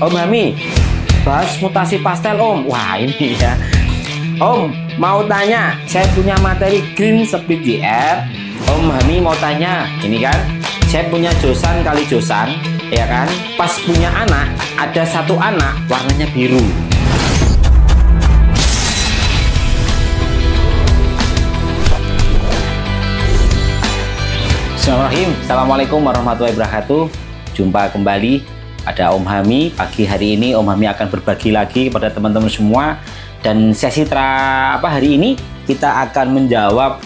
Om Hami, bahas mutasi pastel Om. Wah ini ya. Om, mau tanya, saya punya materi green split GR. Om Hami mau tanya, ini kan, saya punya josan kali josan, ya kan? Pas punya anak, ada satu anak warnanya biru. Bismillahirrahmanirrahim. Assalamualaikum warahmatullahi wabarakatuh. Jumpa kembali ada Om Hami. Pagi hari ini Om Hami akan berbagi lagi kepada teman-teman semua. Dan sesi hari ini kita akan menjawab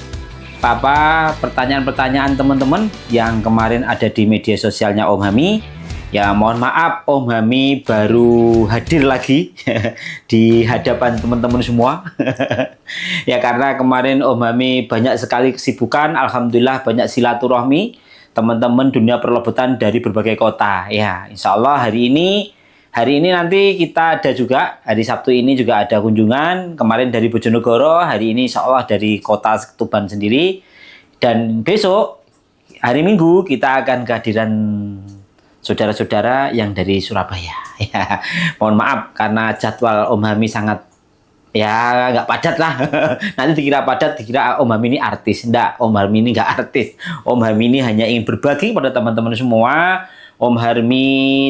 pertanyaan-pertanyaan teman-teman yang kemarin ada di media sosialnya Om Hami. Ya mohon maaf Om Hami baru hadir lagi di hadapan teman-teman semua. Ya karena kemarin Om Hami banyak sekali kesibukan. Alhamdulillah banyak silaturahmi teman-teman dunia perlobotan dari berbagai kota. Ya insya Allah hari ini nanti kita ada juga, hari Sabtu ini juga ada kunjungan. Kemarin dari Bojonegoro, hari ini insya Allah dari kota Tuban sendiri. Dan besok, hari Minggu, kita akan kehadiran saudara-saudara yang dari Surabaya. Ya, mohon maaf, karena jadwal Om Hami sangat, ya nggak padat lah. Nanti dikira padat, dikira Om Hami ini artis. Nggak, Om Hami ini nggak artis. Om Hami ini hanya ingin berbagi pada teman-teman semua. Om Hami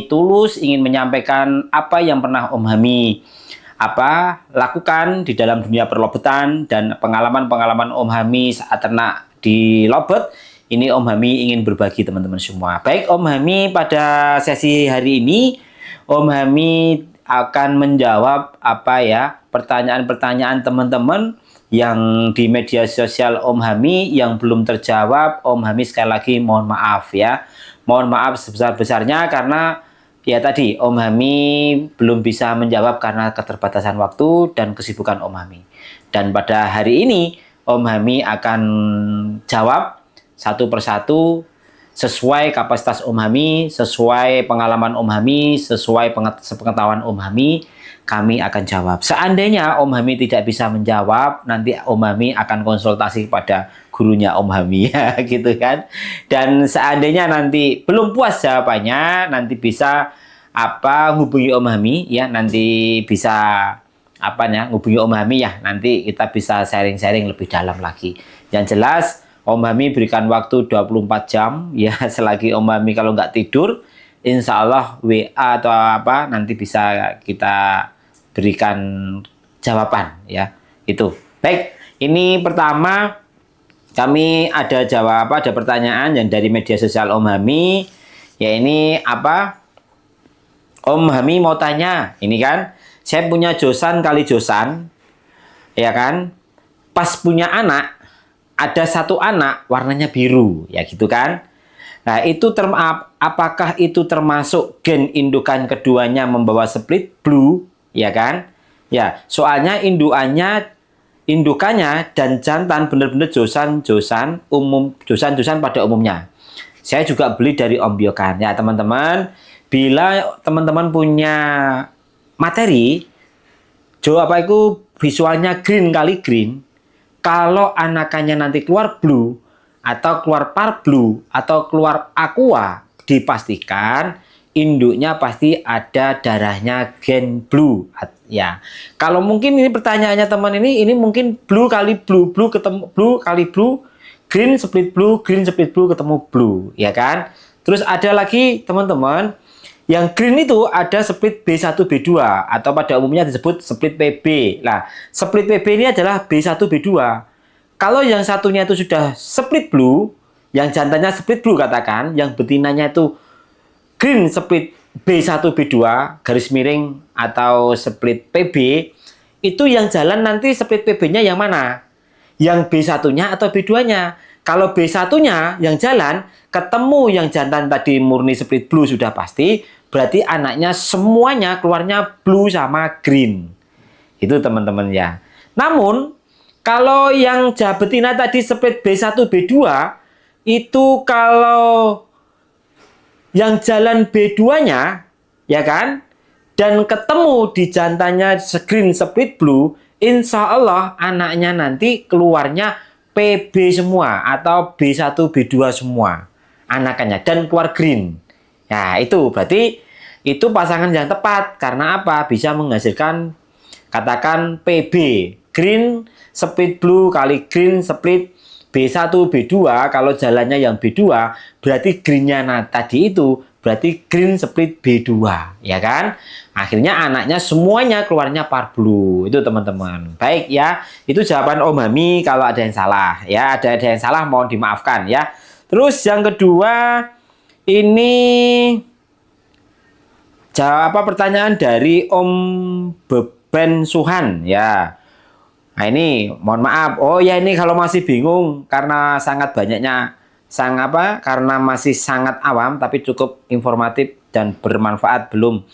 tulus ingin menyampaikan apa yang pernah Om Hami lakukan di dalam dunia perlobotan dan pengalaman-pengalaman Om Hami saat ternak di lobot. Ini Om Hami ingin berbagi teman-teman semua. Baik Om Hami, pada sesi hari ini Om Hami akan menjawab pertanyaan-pertanyaan teman-teman yang di media sosial Om Hami yang belum terjawab. Om Hami sekali lagi mohon maaf ya. Mohon maaf sebesar-besarnya karena ya tadi Om Hami belum bisa menjawab karena keterbatasan waktu dan kesibukan Om Hami. Dan pada hari ini Om Hami akan jawab satu persatu sesuai kapasitas Om Hami, sesuai pengalaman Om Hami, sesuai pengetahuan Om Hami, kami akan jawab. Seandainya Om Hami tidak bisa menjawab, nanti Om Hami akan konsultasi kepada gurunya Om Hami ya gitu kan. Dan seandainya nanti belum puas jawabannya, nanti bisa hubungi Om Hami ya, nanti bisa hubungi Om Hami ya, nanti kita bisa sharing-sharing lebih dalam lagi. Yang jelas Om Hami berikan waktu 24 jam ya, selagi Om Hami kalau nggak tidur insya Allah WA atau nanti bisa kita berikan jawaban ya. Itu baik, ini pertama kami ada ada pertanyaan yang dari media sosial Om Hami. Ya ini Om Hami mau tanya, ini kan saya punya josan kali josan, ya kan. Pas punya anak, ada satu anak warnanya biru, ya gitu kan. Nah itu apakah itu termasuk gen indukan keduanya membawa split blue, ya kan? Ya soalnya indukannya dan jantan benar-benar josan pada umumnya. Saya juga beli dari Om Biokan ya teman-teman. Bila teman-teman punya materi visualnya green kali green, kalau anakannya nanti keluar blue atau keluar par blue atau keluar aqua, dipastikan induknya pasti ada darahnya gen blue ya. Kalau mungkin ini pertanyaannya teman ini mungkin blue kali blue ketemu blue kali blue, green split blue ketemu blue ya kan. Terus ada lagi teman-teman yang green itu ada split B1 B2 atau pada umumnya disebut split PB. Nah, split PB ini adalah B1 B2. Kalau yang satunya itu sudah split blue, yang jantannya split blue katakan, yang betinanya itu green split B1 B2 garis miring atau split PB, itu yang jalan nanti split PB-nya yang mana? Yang B1-nya atau B2-nya? Kalau B1-nya yang jalan ketemu yang jantan tadi murni split blue sudah pasti, berarti anaknya semuanya keluarnya blue sama green. Itu teman-teman ya. Namun kalau yang betina tadi split B1 B2 itu kalau yang jalan B2-nya ya kan, dan ketemu di jantannya green split blue, insya Allah anaknya nanti keluarnya PB semua atau B1 B2 semua anakannya dan keluar green. Nah itu berarti itu pasangan yang tepat. Karena apa? Bisa menghasilkan, katakan PB, green split blue kali green split B1, B2. Kalau jalannya yang B2, berarti greennya tadi itu berarti green split B2, ya kan? Akhirnya anaknya semuanya keluarnya par blue. Itu teman-teman. Baik ya, itu jawaban Om Hami. Kalau ada yang salah ya, ada yang salah mohon dimaafkan ya. Terus yang kedua, ini jawab pertanyaan dari Om Beben Suhan ya. Nah ini mohon maaf. Oh ya, ini kalau masih bingung karena sangat banyaknya karena masih sangat awam tapi cukup informatif dan bermanfaat, belum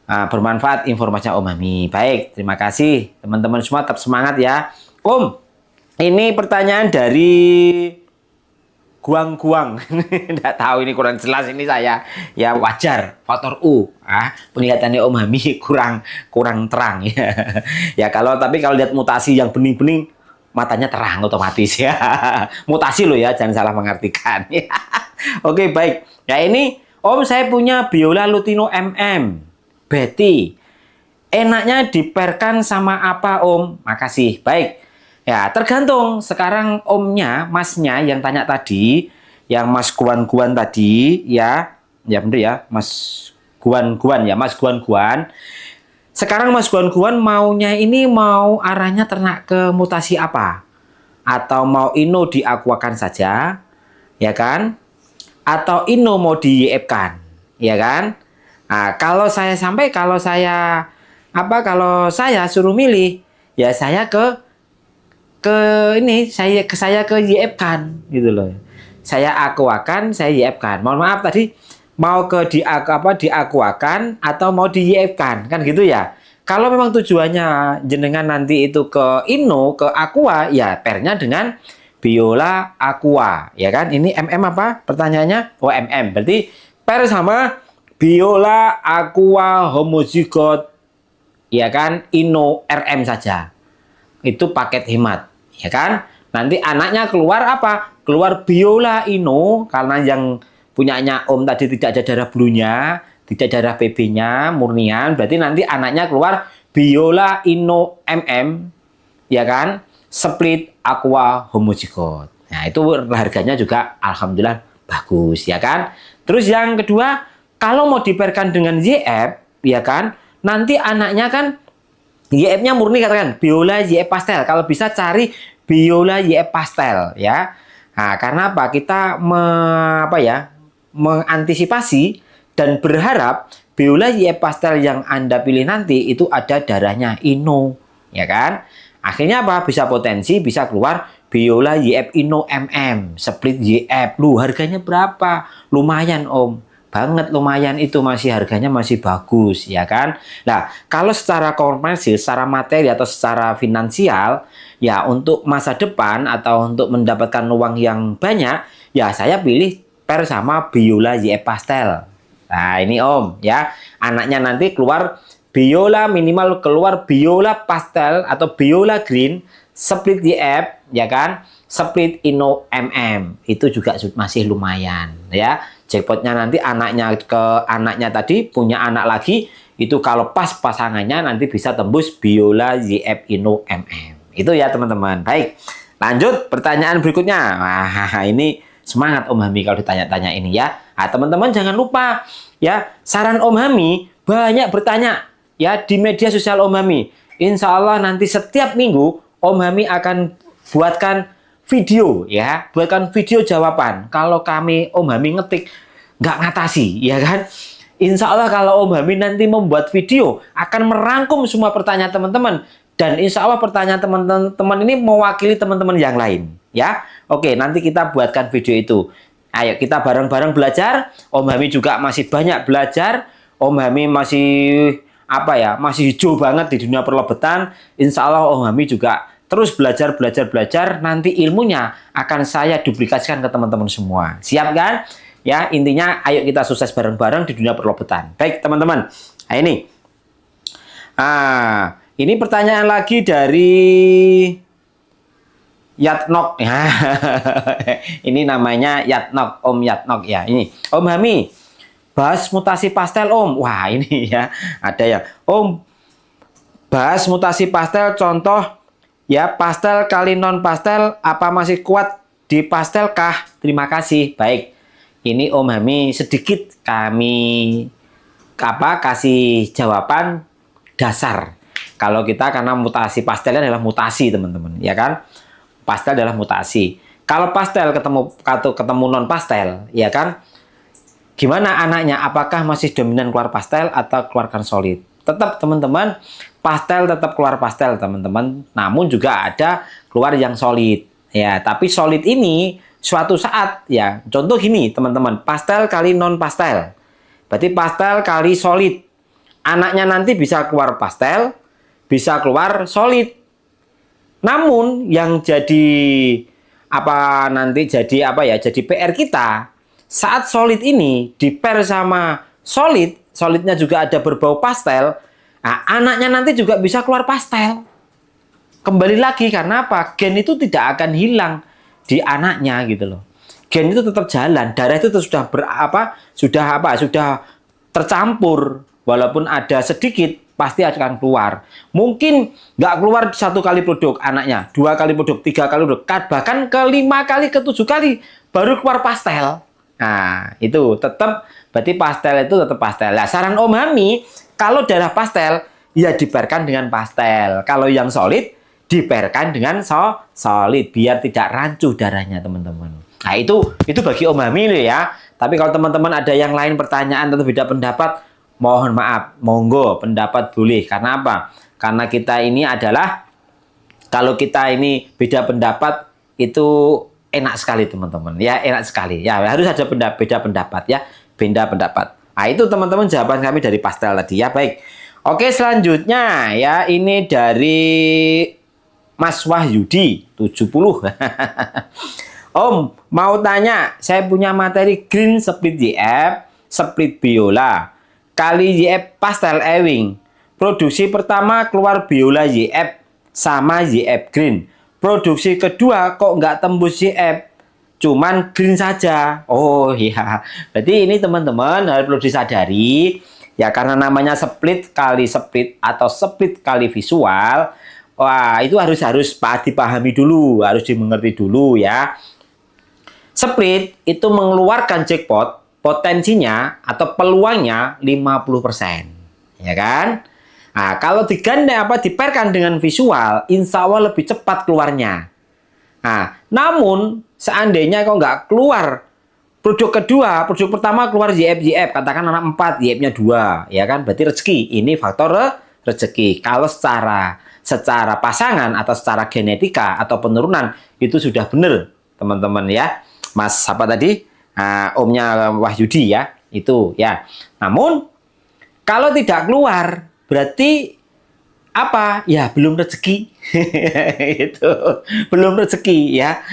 bermanfaat informasinya Om Hami. Baik, terima kasih teman-teman semua, tetap semangat ya. Om, ini pertanyaan dari Guang-guang. Nggak tahu, ini kurang jelas ini saya. Ya wajar, faktor U. Penglihatannya Om Hami kurang terang ya. Ya tapi kalau lihat mutasi yang bening-bening, matanya terang otomatis ya. Mutasi loh ya, jangan salah mengartikan. Oke, baik. Ya ini Om, saya punya biola lutino MM. Betty. Enaknya diperkan sama apa Om? Makasih. Baik. Ya, tergantung. Sekarang omnya, masnya yang tanya tadi, yang Mas Guan-Guan tadi, ya bener ya, Mas Guan-Guan ya, Mas Guan-Guan. Sekarang Mas Guan-Guan maunya ini mau arahnya ternak ke mutasi apa? Atau mau ino diakuakan saja, ya kan? Atau ino mau di-YF-kan, ya kan? Nah, kalau saya suruh milih, ya saya ke YF-kan gitu loh. Saya akuakan, saya YF-kan. Mohon maaf tadi mau diakuakan atau mau di YF-kan, kan gitu ya. Kalau memang tujuannya jenengan nanti itu ke Inno, ke Aqua, ya pernya dengan biola Aqua, ya kan? Ini MM apa? Pertanyaannya? Oh, MM. Berarti per sama biola Aqua homozigot, ya kan? Inno RM saja. Itu paket hemat. Ya kan? Nanti anaknya keluar apa? Keluar biola Inno, karena yang punyanya Om tadi tidak ada darah bluenya, tidak ada darah PB-nya, murnian. Berarti nanti anaknya keluar biola Inno MM, ya kan? Split Aqua homozigot. Nah, itu harganya juga alhamdulillah bagus, ya kan? Terus yang kedua, kalau mau dipairkan dengan YF, ya kan? Nanti anaknya kan YF-nya murni, katakan biola YF pastel. Kalau bisa cari biola YF pastel ya. Nah, karena apa? Kita mengantisipasi dan berharap biola YF pastel yang Anda pilih nanti itu ada darahnya Inno, ya kan? Akhirnya apa? Bisa potensi bisa keluar biola YF Inno MM, split YF. Lu harganya berapa? Lumayan Om. Banget lumayan, itu masih harganya masih bagus, ya kan? Nah, kalau secara komersil, secara materi atau secara finansial, ya untuk masa depan atau untuk mendapatkan uang yang banyak, ya saya pilih per sama biola YF pastel. Nah, ini Om ya. Anaknya nanti keluar biola, minimal keluar biola pastel atau biola green split YF, ya kan? Split Inno MM. Itu juga masih lumayan ya. Jackpotnya nanti anaknya tadi punya anak lagi, itu kalau pas pasangannya nanti bisa tembus biola YF Inno MM. Itu ya teman-teman. Baik, lanjut pertanyaan berikutnya. Nah, ini semangat Om Hami kalau ditanya-tanya ini ya. Nah, teman-teman jangan lupa ya, saran Om Hami banyak bertanya ya di media sosial Om Hami. Insya Allah nanti setiap minggu Om Hami akan buatkan video ya, buatkan video jawaban. Kalau kami Om Hami ngetik nggak ngatasi, ya kan? Insya Allah kalau Om Hami nanti membuat video akan merangkum semua pertanyaan teman-teman, dan insya Allah pertanyaan teman-teman ini mewakili teman-teman yang lain, ya. Oke, nanti kita buatkan video itu. Ayo kita bareng-bareng belajar. Om Hami juga masih banyak belajar. Om Hami masih masih hijau banget di dunia perlobetan. Insya Allah Om Hami juga terus belajar. Nanti ilmunya akan saya duplikasikan ke teman-teman semua. Siap kan? Ya, intinya ayo kita sukses bareng-bareng di dunia perlobetan. Baik, teman-teman. Nah, ini pertanyaan lagi dari Yatnok. Ini namanya Yatnok, Om Yatnok ya. Ini Om Hami, bahas mutasi pastel Om. Wah ini ya, ada ya. Om, bahas mutasi pastel contoh ya, pastel kali non pastel, apa masih kuat di pastel kah? Terima kasih. Baik, ini Om Hami sedikit kami kasih jawaban dasar. Kalau kita, karena mutasi pastelnya adalah mutasi teman-teman, ya kan? Pastel adalah mutasi. Kalau pastel ketemu non pastel, ya kan? Gimana anaknya? Apakah masih dominan keluar pastel atau keluarkan solid? Tetap teman-teman, pastel tetap keluar pastel teman-teman. Namun juga ada keluar yang solid. Ya, tapi solid ini suatu saat ya. Contoh gini teman-teman, pastel kali non pastel. Berarti pastel kali solid. Anaknya nanti bisa keluar pastel, bisa keluar solid. Namun yang jadi jadi PR kita, saat solid ini di pair sama solidnya juga ada berbau pastel, nah, anaknya nanti juga bisa keluar pastel. Kembali lagi, karena apa? Gen itu tidak akan hilang di anaknya gitu loh. Gen itu tetap jalan, darah itu sudah sudah tercampur, walaupun ada sedikit pasti akan keluar. Mungkin nggak keluar 1 kali produk anaknya, 2 kali produk, 3 kali produk, bahkan ke 5 kali, ke 7 kali baru keluar pastel. Nah, itu tetap, berarti pastel itu tetap pastel. Nah, saran Om Hami, kalau darah pastel, ya dipairkan dengan pastel. Kalau yang solid, dipairkan dengan solid, biar tidak rancu darahnya, teman-teman. Nah, itu bagi Om Hami loh ya. Tapi kalau teman-teman ada yang lain pertanyaan atau beda pendapat, mohon maaf, monggo pendapat boleh. Karena apa? Karena kita ini adalah, kalau kita ini beda pendapat, itu enak sekali teman-teman ya, enak sekali ya, harus ada beda pendapat ya, beda pendapat. Nah, itu teman-teman jawaban kami dari pastel tadi ya. Baik, oke, selanjutnya ya, ini dari Mas Wahyudi 70. Om, mau tanya, saya punya materi green split YF, split biola kali YF pastel ewing. Produksi pertama keluar biola YF sama YF green. Produksi kedua kok nggak tembus YF, cuman green saja. Oh iya, berarti ini teman-teman harus perlu disadari ya, karena namanya split kali split atau split kali visual. Wah, itu harus dipahami dulu, harus dimengerti dulu ya. Split itu mengeluarkan jackpot, potensinya atau peluangnya 50%, ya kan? Nah, kalau dipairkan dengan visual, insya Allah lebih cepat keluarnya. Nah, namun seandainya kok nggak keluar produk kedua, produk pertama keluar YF, katakan anak 4, YF-nya 2, ya kan? Berarti rezeki, ini faktor rezeki. Kalau secara pasangan atau secara genetika atau penurunan, itu sudah benar, teman-teman ya. Mas apa tadi? Omnya Wahyudi ya, itu ya. Namun kalau tidak keluar, berarti apa? Ya belum rezeki. Itu belum rezeki ya.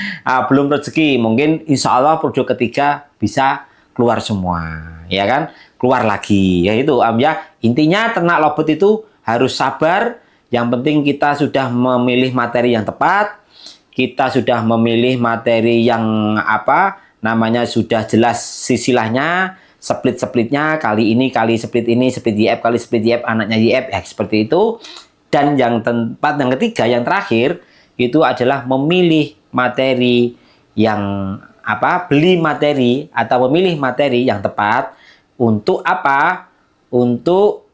Belum rezeki. Mungkin insya Allah produk ketiga bisa keluar semua, ya kan? Keluar lagi. Ya itu ya. Intinya ternak lobot itu harus sabar. Yang penting kita sudah memilih materi yang tepat. Kita sudah memilih materi yang sudah jelas sisilahnya, split-splitnya, kali ini kali split ini, split YF kali split YF, anaknya YF, ya seperti itu. Dan yang ketiga, yang terakhir, itu adalah memilih materi yang beli materi atau memilih materi yang tepat untuk apa? Untuk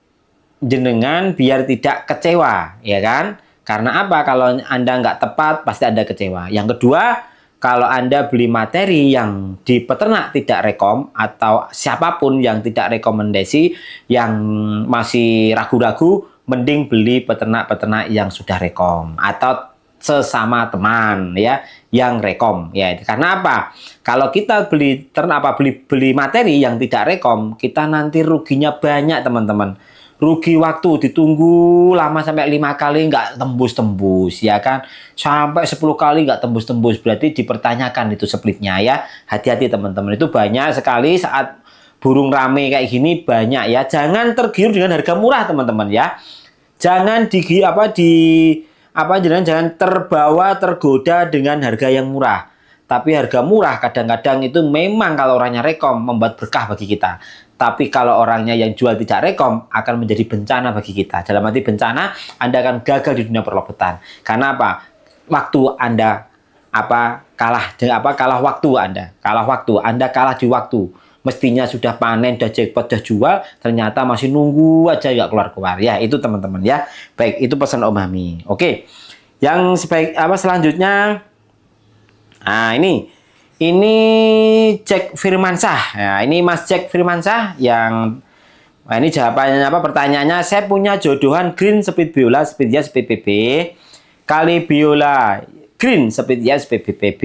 jenengan biar tidak kecewa, ya kan? Karena apa? Kalau Anda nggak tepat, pasti Anda kecewa. Yang kedua, kalau Anda beli materi yang di peternak tidak rekom, atau siapapun yang tidak rekomendasi, yang masih ragu-ragu, mending beli peternak-peternak yang sudah rekom, atau sesama teman ya yang rekom ya. Karena apa? Kalau kita beli materi yang tidak rekom, kita nanti ruginya banyak, teman-teman. Rugi waktu, ditunggu lama sampai 5 kali nggak tembus-tembus, ya kan? Sampai 10 kali nggak tembus-tembus, berarti dipertanyakan itu splitnya ya. Hati-hati teman-teman, itu banyak sekali saat burung rame kayak gini, banyak ya. Jangan tergiur dengan harga murah, teman-teman ya. Jangan jangan terbawa, tergoda dengan harga yang murah. Tapi harga murah kadang-kadang itu memang kalau orangnya rekom membuat berkah bagi kita. Tapi kalau orangnya yang jual tidak rekom, akan menjadi bencana bagi kita. Dalam arti bencana, Anda akan gagal di dunia perlobotan. Karena apa? Waktu Anda kalah waktu Anda kalah di waktu. Mestinya sudah panen, sudah jackpot, sudah jual, ternyata masih nunggu aja nggak keluar-keluar. Ya, itu teman-teman ya. Baik, itu pesan Om Hami. Oke. Yang selanjutnya, nah ini Jack Firmansyah. Ya, ini Mas Jack Firmansyah yang ini jawabannya pertanyaannya, saya punya jodohan green speed biola, speed ya, speed PB kali biola green speed ya, speed PB.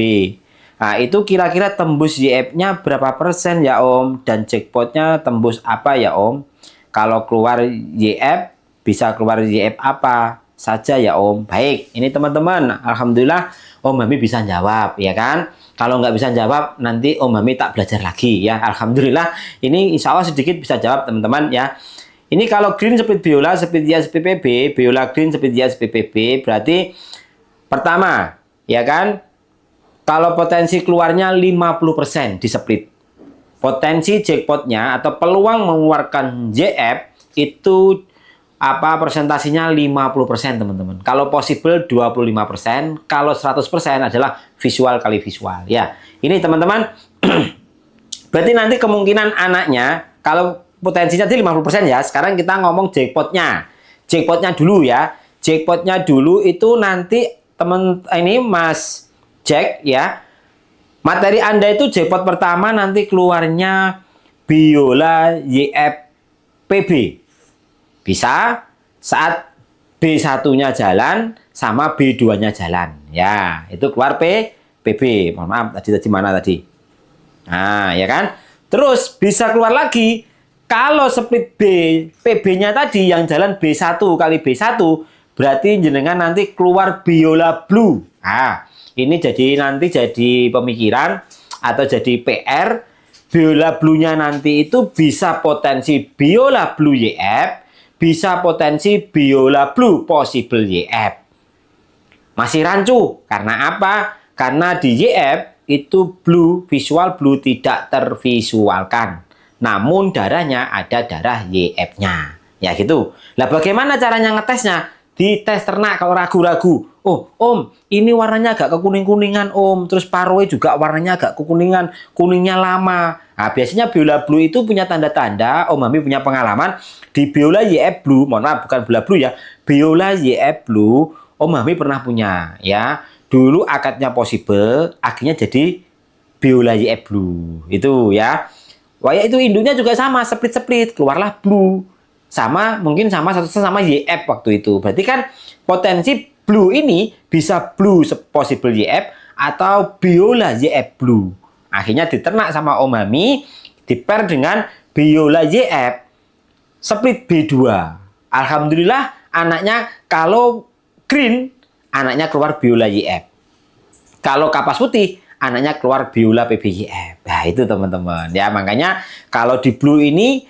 Nah, itu kira-kira tembus YF-nya berapa persen ya Om? Dan jackpotnya tembus apa ya Om? Kalau keluar YF, bisa keluar YF apa saja ya Om? Baik, ini teman-teman, alhamdulillah Om Hami bisa jawab ya kan. Kalau nggak bisa jawab, nanti Om Hami tak belajar lagi ya. Alhamdulillah, ini insya Allah sedikit bisa jawab teman-teman ya. Ini kalau green speed biola, speed ya, speed PB, biola green speed ya, speed PB, berarti pertama ya kan, kalau potensi keluarnya 50% di split. Potensi jackpotnya atau peluang mengeluarkan JF itu persentasinya 50% teman-teman. Kalau possible 25%, kalau 100% adalah visual kali visual ya. Ini teman-teman berarti nanti kemungkinan anaknya kalau potensinya di 50% ya. Sekarang kita ngomong jackpotnya. Jackpotnya dulu ya. Jackpotnya dulu itu nanti ini Mas Jack ya. Materi Anda itu jackpot pertama nanti keluarnya biola YF PB. Bisa saat B1-nya jalan sama B2-nya jalan. Ya, itu keluar PB. Mohon maaf, tadi mana tadi? Nah, ya kan? Terus bisa keluar lagi kalau split B, PB-nya tadi yang jalan B1 kali B1, berarti jenengan nanti keluar biola blue. Nah, ini nanti jadi pemikiran atau jadi PR. Biola blue-nya nanti itu bisa potensi biola blue YF, bisa potensi biola blue possible YF. Masih rancu. Karena apa? Karena di YF itu blue, visual blue tidak tervisualkan. Namun darahnya ada darah YF-nya. Ya gitu. Lah bagaimana caranya ngetesnya? Di tes ternak kalau ragu-ragu. Oh, Om, ini warnanya agak kekuning-kuningan, Om. Terus paroe juga warnanya agak kekuningan, kuningnya lama. Nah, biasanya biola blue itu punya tanda-tanda. Om Hami punya pengalaman di biola YF blue, mohon maaf bukan biola blue ya. Biola YF blue, Om Hami pernah punya ya. Dulu akadnya possible, akhirnya jadi biola YF blue. Itu ya. Wah, ya itu induknya juga sama, split-split, keluarlah blue. Mungkin sama YF waktu itu. Berarti kan potensi blue ini bisa blue possible YF atau biola YF blue. Akhirnya diternak sama Om Hami, diper dengan biola YF split B2. Alhamdulillah anaknya kalau green, anaknya keluar biola YF. Kalau kapas putih, anaknya keluar biola PBYF. Nah itu teman-teman. Ya makanya kalau di blue ini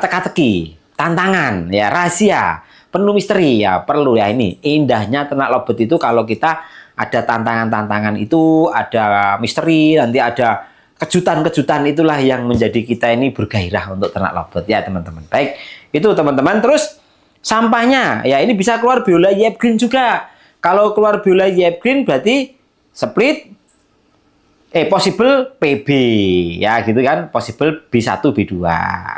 teka-teki, tantangan, ya rahasia, penuh misteri ya perlu ya ini. Indahnya ternak lobet itu kalau kita ada tantangan-tantangan itu, ada misteri, nanti ada kejutan-kejutan itulah yang menjadi kita ini bergairah untuk ternak lobet ya teman-teman. Baik, itu teman-teman. Terus sampahnya, ya ini bisa keluar biola YF green juga. Kalau keluar biola YF green berarti split possible PB ya gitu kan, possible B1 B2.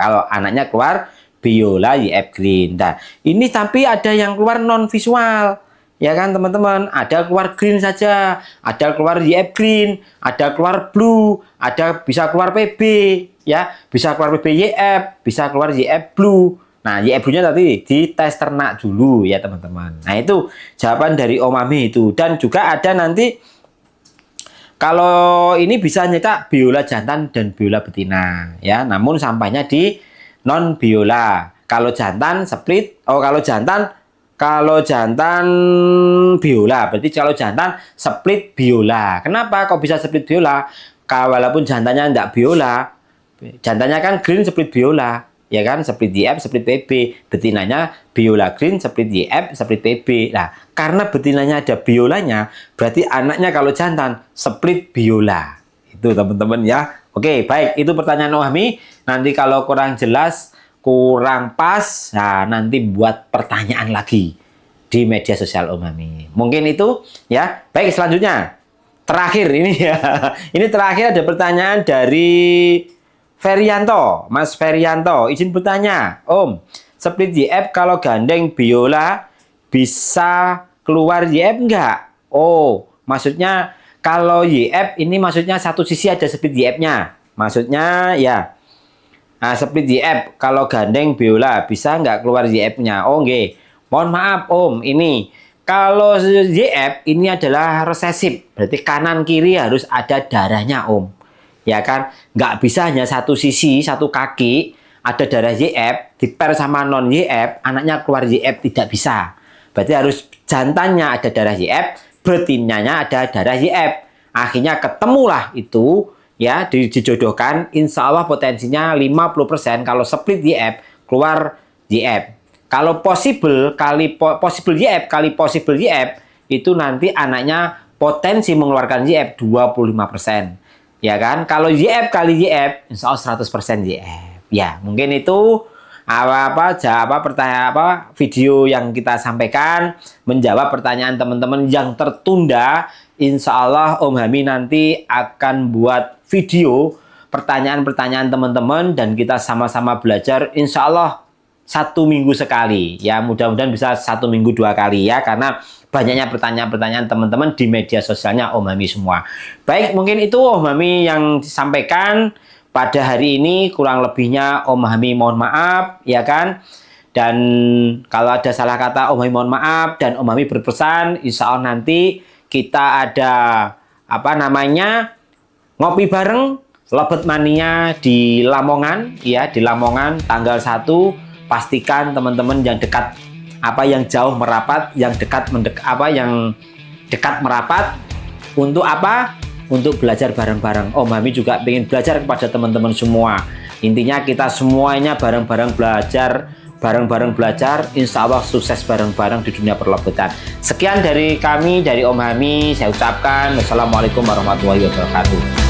Kalau anaknya keluar biola YF green. Nah, ini tapi ada yang keluar non visual. Ya kan teman-teman, ada keluar green saja, ada keluar YF green, ada keluar blue, ada bisa keluar PB, ya, bisa keluar PB YF, bisa keluar YF blue. Nah, YF blue-nya tadi di tes ternak dulu ya teman-teman. Nah, itu jawaban dari Om Hami itu. Dan juga ada nanti kalau ini bisa nyetak biola jantan dan biola betina, ya. Namun sampahnya di non biola. Kalau jantan split, kalau jantan biola, berarti kalau jantan split biola. Kenapa kok bisa split biola? Walaupun jantannya enggak biola, jantannya kan green split biola, ya kan, split YF, split PB. Betinanya biola green, split YF, split PB. Nah, karena betinanya ada biolanya, berarti anaknya kalau jantan split biola. Itu teman-teman ya. Oke, baik. Itu pertanyaan Om Hami. Nanti kalau kurang jelas, kurang pas, nah nanti buat pertanyaan lagi di media sosial Om Hami. Mungkin itu ya. Baik, selanjutnya. Terakhir ini ya. Ini terakhir ada pertanyaan dari Ferianto. Mas Ferianto, izin bertanya. Om, split YF kalau gandeng biola bisa keluar YF enggak? Oh, maksudnya kalau YF ini maksudnya satu sisi ada split YF-nya. Maksudnya ya. Nah, split YF kalau gandeng biola bisa nggak keluar YF-nya? Oh, nggih. Mohon maaf, Om. Ini kalau YF ini adalah resesif. Berarti kanan kiri harus ada darahnya, Om. Ya kan? Nggak bisa hanya satu sisi, satu kaki ada darah YF, diper sama non YF, anaknya keluar YF tidak bisa. Berarti harus jantannya ada darah YF, betinanya ada darah YF. Akhirnya ketemulah itu ya dijodohkan, insya Allah potensinya 50% kalau split YF keluar YF. Kalau possible possible YF kali possible YF itu nanti anaknya potensi mengeluarkan YF 25%. Ya kan? Kalau YF kali YF insya Allah 100% YF. Ya, mungkin itu video yang kita sampaikan menjawab pertanyaan teman-teman yang tertunda. Insya Allah Om Hami nanti akan buat video pertanyaan-pertanyaan teman-teman dan kita sama-sama belajar insya Allah 1 minggu sekali ya, mudah-mudahan bisa 1 minggu 2 kali ya, karena banyaknya pertanyaan-pertanyaan teman-teman di media sosialnya Om Hami semua. Baik, mungkin itu Om Hami yang disampaikan pada hari ini, kurang lebihnya Om Hami mohon maaf ya kan. Dan kalau ada salah kata Om Hami mohon maaf, dan Om Hami berpesan insya Allah nanti kita ada ngopi bareng Lebet Mania di Lamongan ya, di Lamongan tanggal 1. Pastikan teman-teman yang dekat yang jauh merapat, yang dekat yang dekat merapat untuk untuk belajar bareng-bareng. Om Hami juga ingin belajar kepada teman-teman semua. Intinya kita semuanya bareng-bareng belajar, insya Allah sukses bareng-bareng di dunia perlebutan. Sekian dari kami, dari Om Hami, saya ucapkan wassalamualaikum warahmatullahi wabarakatuh.